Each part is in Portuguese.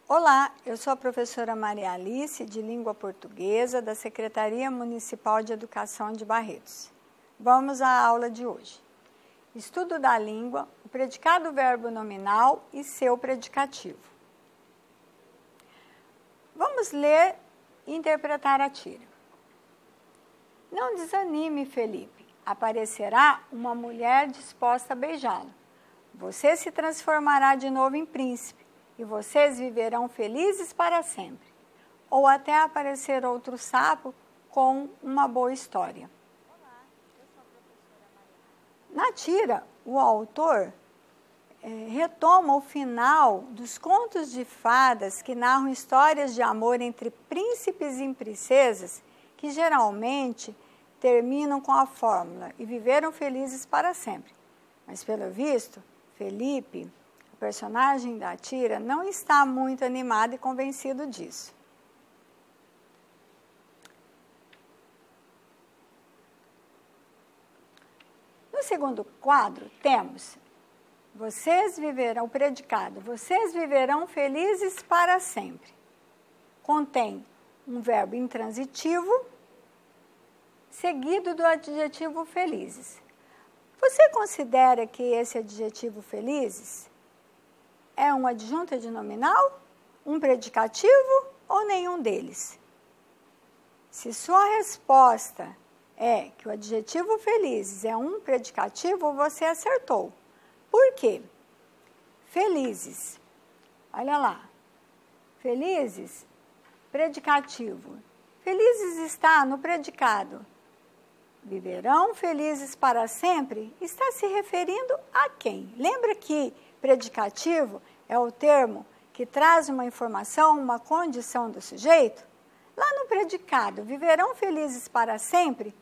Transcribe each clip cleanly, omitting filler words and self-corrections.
Olá, eu sou a professora Maria Alice, de Língua Portuguesa, da Secretaria Municipal de Educação de Barretos. Vamos à aula de hoje. Estudo da língua, o predicado verbo nominal e seu predicativo. Vamos ler e interpretar a tira. Não desanime, Felipe. Aparecerá uma mulher disposta a beijá-lo. Você se transformará de novo em príncipe e vocês viverão felizes para sempre. Ou até aparecer outro sapo com uma boa história. Olá, eu sou a professora Maria. Na tira, o autor retoma o final dos contos de fadas que narram histórias de amor entre príncipes e princesas que geralmente terminam com a fórmula e viveram felizes para sempre. Mas, pelo visto, Felipe, o personagem da tira, não está muito animado e convencido disso. No segundo quadro, temos o predicado, vocês viverão felizes para sempre. Contém um verbo intransitivo, seguido do adjetivo felizes. Você considera que esse adjetivo felizes é um adjunto adnominal, um predicativo ou nenhum deles? Se sua resposta é que o adjetivo felizes é um predicativo, você acertou. Por quê? Felizes, olha lá, felizes, predicativo. Felizes está no predicado. Viverão felizes para sempre, está se referindo a quem? Lembra que predicativo é o termo que traz uma informação, uma condição do sujeito? Lá no predicado, viverão felizes para sempre,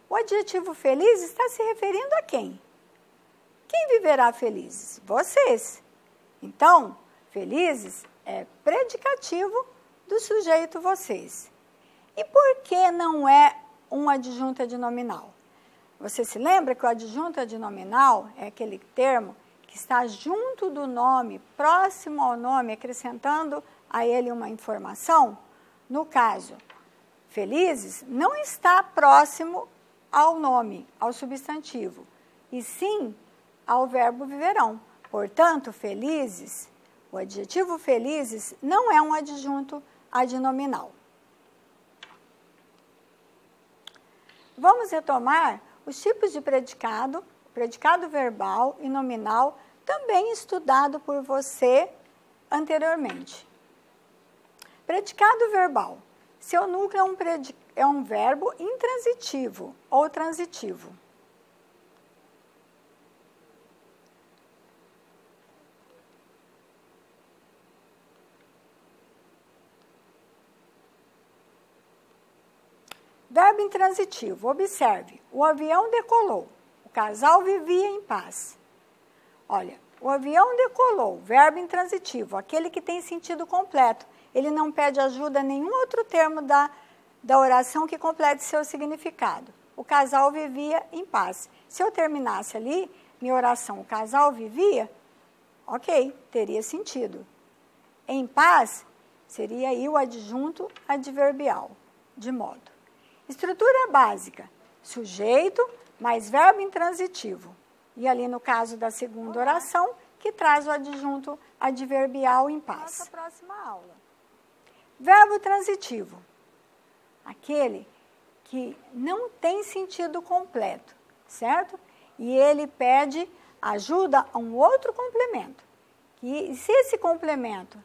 o adjetivo feliz está se referindo a quem? Quem viverá felizes? Vocês. Então, felizes é predicativo do sujeito vocês. E por que não é um adjunto adnominal? Você se lembra que o adjunto adnominal é aquele termo que está junto do nome, próximo ao nome, acrescentando a ele uma informação? No caso, felizes não está próximo ao nome, ao substantivo, e sim ao verbo viverão. Portanto, felizes, o adjetivo felizes não é um adjunto adnominal. Vamos retomar os tipos de predicado verbal e nominal, também estudado por você anteriormente. Predicado verbal. Seu núcleo é um verbo intransitivo ou transitivo. Verbo intransitivo, observe, o avião decolou, o casal vivia em paz. Olha, o avião decolou, verbo intransitivo, aquele que tem sentido completo. Ele não pede ajuda a nenhum outro termo da oração que complete seu significado. O casal vivia em paz. Se eu terminasse ali, minha oração, o casal vivia, ok, teria sentido. Em paz, seria aí o adjunto adverbial, de modo. Estrutura básica, sujeito mais verbo intransitivo. E ali no caso da segunda oração, que traz o adjunto adverbial em paz. Nossa próxima aula. Verbo transitivo, aquele que não tem sentido completo, certo? E ele pede ajuda a um outro complemento. E se esse complemento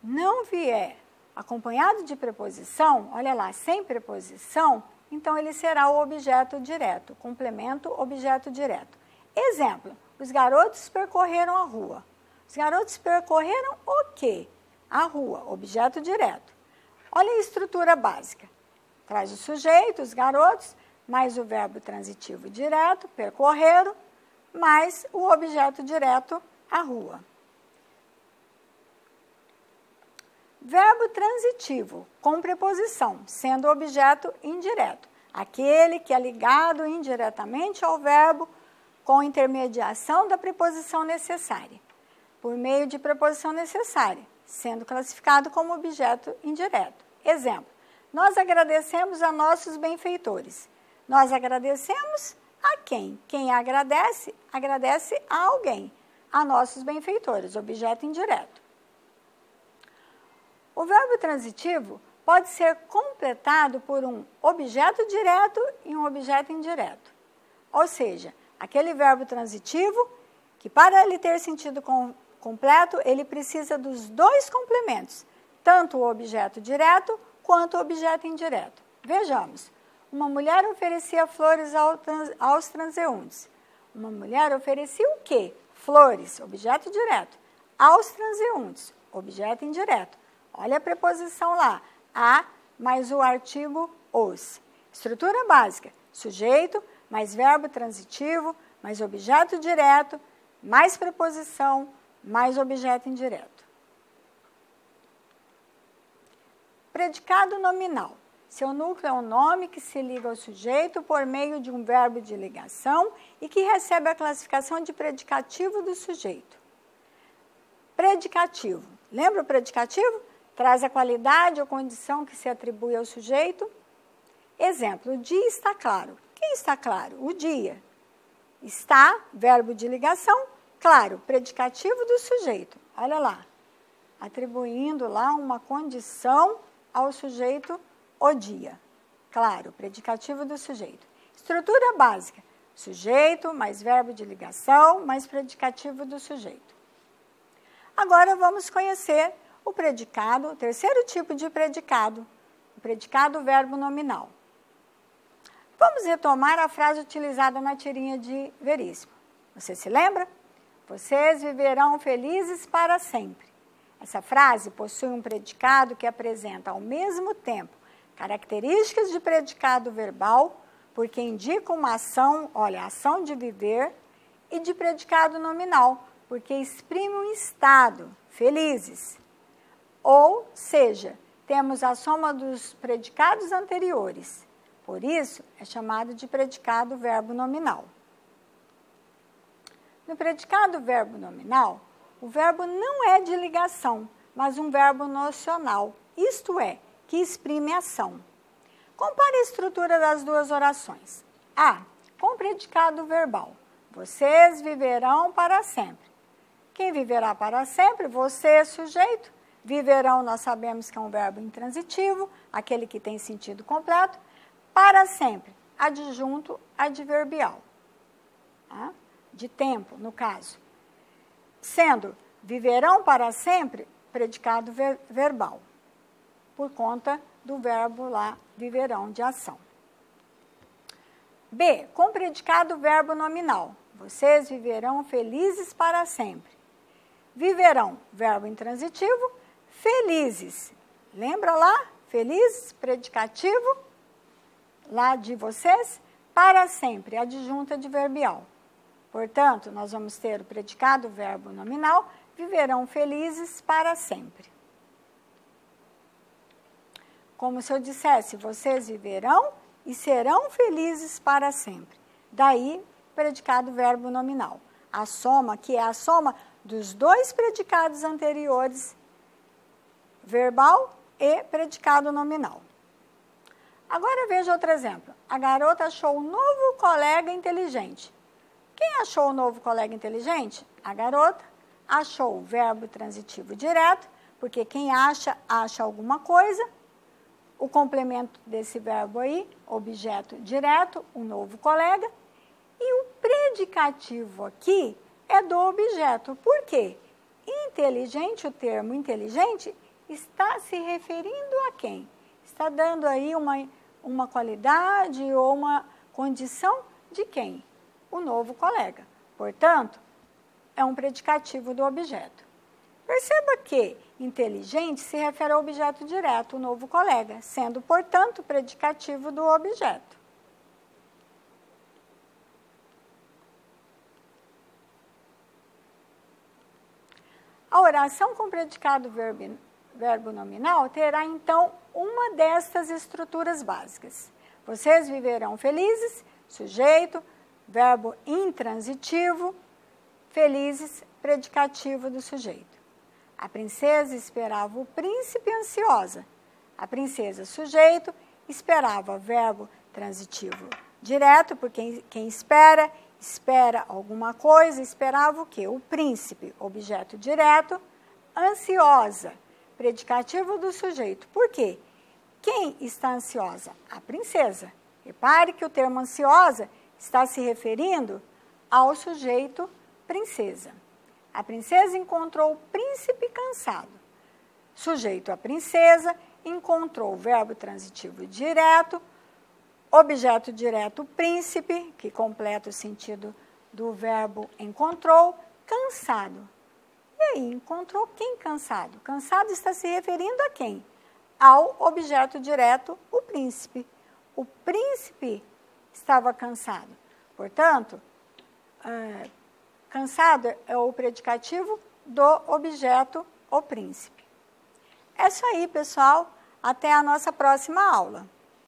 não vier acompanhado de preposição, olha lá, sem preposição, então ele será o objeto direto, complemento, objeto direto. Exemplo, os garotos percorreram a rua. Os garotos percorreram o quê? A rua, objeto direto. Olha a estrutura básica. Traz o sujeito, os garotos, mais o verbo transitivo direto, percorreram, mais o objeto direto, a rua. Verbo transitivo, com preposição, sendo objeto indireto. Aquele que é ligado indiretamente ao verbo com intermediação da preposição necessária. Por meio de preposição necessária. sendo classificado como objeto indireto. Exemplo, nós agradecemos a nossos benfeitores. Nós agradecemos a quem? Quem agradece, agradece a alguém, a nossos benfeitores, objeto indireto. O verbo transitivo pode ser completado por um objeto direto e um objeto indireto. Ou seja, aquele verbo transitivo que, para ele ter sentido completo, ele precisa dos dois complementos, tanto o objeto direto quanto o objeto indireto. Vejamos, uma mulher oferecia flores aos transeuntes. Uma mulher oferecia o quê? Flores, objeto direto. Aos transeuntes, objeto indireto. Olha a preposição lá, a mais o artigo os. Estrutura básica, sujeito mais verbo transitivo, mais objeto direto, mais preposição, mais objeto indireto. Predicado nominal. Seu núcleo é um nome que se liga ao sujeito por meio de um verbo de ligação e que recebe a classificação de predicativo do sujeito. Predicativo. Lembra o predicativo? Traz a qualidade ou condição que se atribui ao sujeito. Exemplo, o dia está claro. Quem está claro? O dia. Está, verbo de ligação, claro, predicativo do sujeito. Olha lá, atribuindo lá uma condição ao sujeito o dia. Claro, predicativo do sujeito. Estrutura básica, sujeito mais verbo de ligação mais predicativo do sujeito. Agora vamos conhecer o predicado, o terceiro tipo de predicado, o predicado verbo nominal. Vamos retomar a frase utilizada na tirinha de Veríssimo. Você se lembra? Vocês viverão felizes para sempre. Essa frase possui um predicado que apresenta ao mesmo tempo características de predicado verbal, porque indica uma ação, olha, a ação de viver, e de predicado nominal, porque exprime um estado, felizes. Ou seja, temos a soma dos predicados anteriores. Por isso, é chamado de predicado verbo nominal. No predicado verbo nominal, o verbo não é de ligação, mas um verbo nocional, isto é, que exprime ação. Compare a estrutura das duas orações. A, com predicado verbal. Vocês viverão para sempre. Quem viverá para sempre? Você, sujeito. Viverão, nós sabemos que é um verbo intransitivo, aquele que tem sentido completo. Para sempre, adjunto adverbial. Tá? De tempo, no caso. Sendo viverão para sempre, predicado verbal. Por conta do verbo lá, viverão, de ação. B, com predicado verbo nominal. Vocês viverão felizes para sempre. Viverão, verbo intransitivo. Felizes. Lembra lá? Felizes, predicativo. Lá de vocês, para sempre, adjunto adverbial. Portanto, nós vamos ter o predicado verbo nominal, viverão felizes para sempre. Como se eu dissesse, vocês viverão e serão felizes para sempre. Daí, predicado verbo nominal. A soma, que é a soma dos dois predicados anteriores, verbal e predicado nominal. Agora veja outro exemplo. A garota achou um novo colega inteligente. Quem achou o novo colega inteligente? A garota. Achou o verbo transitivo direto, porque quem acha, acha alguma coisa. O complemento desse verbo aí, objeto direto, um novo colega. E o predicativo aqui é do objeto. Por quê? Inteligente, o termo inteligente, está se referindo a quem? Está dando aí uma qualidade ou uma condição de quem? O novo colega. Portanto, é um predicativo do objeto. Perceba que inteligente se refere ao objeto direto, o novo colega, sendo, portanto, predicativo do objeto. A oração com predicado verbo nominal terá, então, uma destas estruturas básicas. Vocês viverão felizes, sujeito, verbo intransitivo, felizes, predicativo do sujeito. A princesa esperava o príncipe ansiosa. A princesa, sujeito, esperava verbo transitivo direto, porque quem espera, espera alguma coisa, esperava o quê? O príncipe, objeto direto, ansiosa, predicativo do sujeito. Por quê? Quem está ansiosa? A princesa. Repare que o termo ansiosa está se referindo ao sujeito princesa. A princesa encontrou o príncipe cansado. Sujeito a princesa, encontrou o verbo transitivo direto, objeto direto príncipe, que completa o sentido do verbo encontrou, cansado. E aí, encontrou quem cansado? Cansado está se referindo a quem? Ao objeto direto, o príncipe. O príncipe estava cansado. Portanto, cansado é o predicativo do objeto, o príncipe. É isso aí, pessoal. Até a nossa próxima aula.